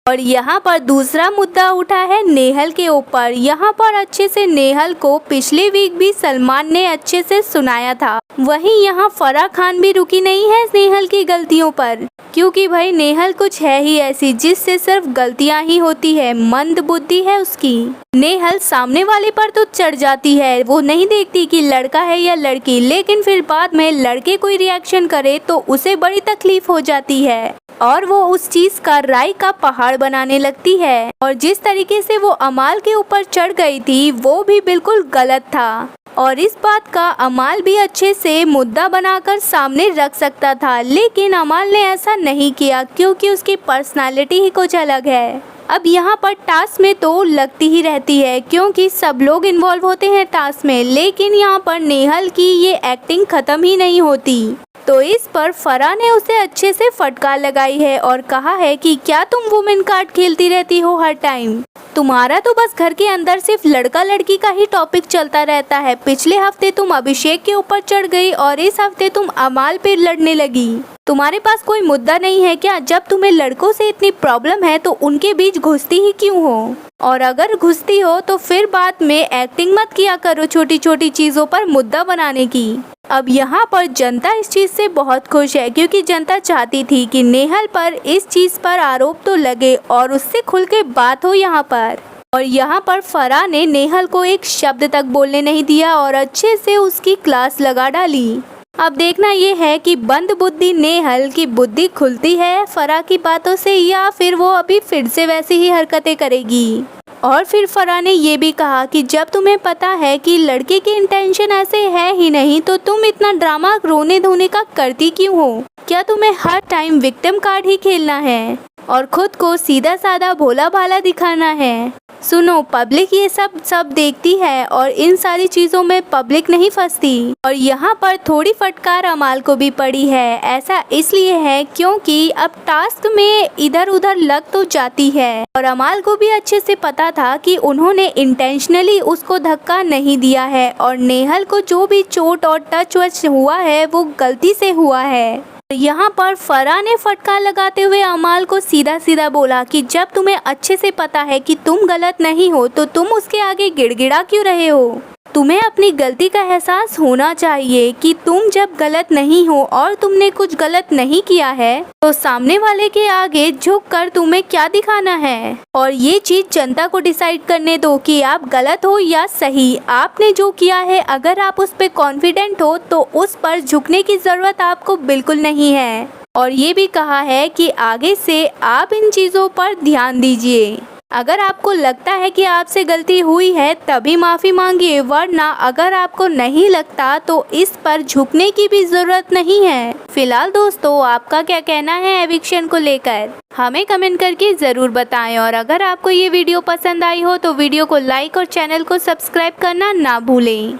और यहाँ पर दूसरा मुद्दा उठा है नेहल के ऊपर। यहाँ पर अच्छे से नेहल को पिछले वीक भी सलमान ने अच्छे से सुनाया था। वहीं यहाँ फराह खान भी रुकी नहीं है नेहल की गलतियों पर, क्योंकि भाई नेहल कुछ है ही ऐसी जिससे सिर्फ गलतियां ही होती है, मंद बुद्धि है उसकी। नेहल सामने वाले पर तो चढ़ जाती है, वो नहीं देखती कि लड़का है या लड़की, लेकिन फिर बाद में लड़के कोई रिएक्शन करे तो उसे बड़ी तकलीफ हो जाती है और वो उस चीज का राई का पहाड़ बनाने लगती है। और जिस तरीके से वो अमाल के ऊपर चढ़ गई थी वो भी बिल्कुल गलत था, और इस बात का अमाल भी अच्छे से मुद्दा बनाकर सामने रख सकता था, लेकिन अमाल ने ऐसा नहीं किया क्योंकि उसकी पर्सनालिटी ही कुछ अलग है। अब यहाँ पर टास्क में तो लगती ही रहती है क्योंकि सब लोग इन्वॉल्व होते हैं टास्क में, लेकिन यहाँ पर नेहल की ये एक्टिंग खत्म ही नहीं होती। तो इस पर फराह ने उसे अच्छे से फटकार लगाई है और कहा है कि क्या तुम वुमेन कार्ड खेलती रहती हो हर टाइम? तुम्हारा तो बस घर के अंदर सिर्फ लड़का लड़की का ही टॉपिक चलता रहता है। पिछले हफ्ते तुम अभिषेक के ऊपर चढ़ गई और इस हफ्ते तुम अमाल पे लड़ने लगी। तुम्हारे पास कोई मुद्दा नहीं है क्या? जब तुम्हें लड़कों से इतनी प्रॉब्लम है तो उनके बीच घुसती ही क्यों हो? और अगर घुसती हो तो फिर बाद में एक्टिंग मत किया करो छोटी छोटी चीजों पर मुद्दा बनाने की। अब यहाँ पर जनता इस चीज से बहुत खुश है क्योंकि जनता चाहती थी कि नेहल पर इस चीज पर आरोप तो लगे और उससे खुल के बात हो यहाँ पर। और यहाँ पर फराह ने नेहल को एक शब्द तक बोलने नहीं दिया और अच्छे से उसकी क्लास लगा डाली। अब देखना ये है कि बंद बुद्धि नेहल की बुद्धि खुलती है फराह की बातों से या फिर वो अभी फिर से वैसी ही हरकतें करेगी। और फिर फराह ने ये भी कहा कि जब तुम्हें पता है कि लड़के की इंटेंशन ऐसे है ही नहीं तो तुम इतना ड्रामा रोने धोने का करती क्यों हो? क्या तुम्हें हर टाइम विक्टिम कार्ड ही खेलना है और खुद को सीधा साधा भोला भाला दिखाना है? सुनो, पब्लिक ये सब देखती है और इन सारी चीजों में पब्लिक नहीं फंसती। और यहाँ पर थोड़ी फटकार अमाल को भी पड़ी है। ऐसा इसलिए है क्योंकि अब टास्क में इधर उधर लग तो जाती है और अमाल को भी अच्छे से पता था कि उन्होंने इंटेंशनली उसको धक्का नहीं दिया है और नेहल को जो भी चोट और टच वच हुआ है वो गलती से हुआ है। यहाँ पर फराह ने फटकार लगाते हुए अमाल को सीधा सीधा बोला कि जब तुम्हें अच्छे से पता है कि तुम गलत नहीं हो तो तुम उसके आगे गिड़गिड़ा क्यों रहे हो? तुम्हें अपनी गलती का एहसास होना चाहिए कि तुम जब गलत नहीं हो और तुमने कुछ गलत नहीं किया है तो सामने वाले के आगे झुक कर तुम्हें क्या दिखाना है। और ये चीज जनता को डिसाइड करने दो कि आप गलत हो या सही। आपने जो किया है अगर आप उस पर कॉन्फिडेंट हो तो उस पर झुकने की जरूरत आपको बिल्कुल नहीं है। और ये भी कहा है कि आगे से आप इन चीजों पर ध्यान दीजिए। अगर आपको लगता है कि आपसे गलती हुई है तभी माफ़ी मांगिए, वरना अगर आपको नहीं लगता तो इस पर झुकने की भी ज़रूरत नहीं है। फिलहाल दोस्तों, आपका क्या कहना है एविक्शन को लेकर? हमें कमेंट करके ज़रूर बताएं। और अगर आपको ये वीडियो पसंद आई हो तो वीडियो को लाइक और चैनल को सब्सक्राइब करना ना भूलें।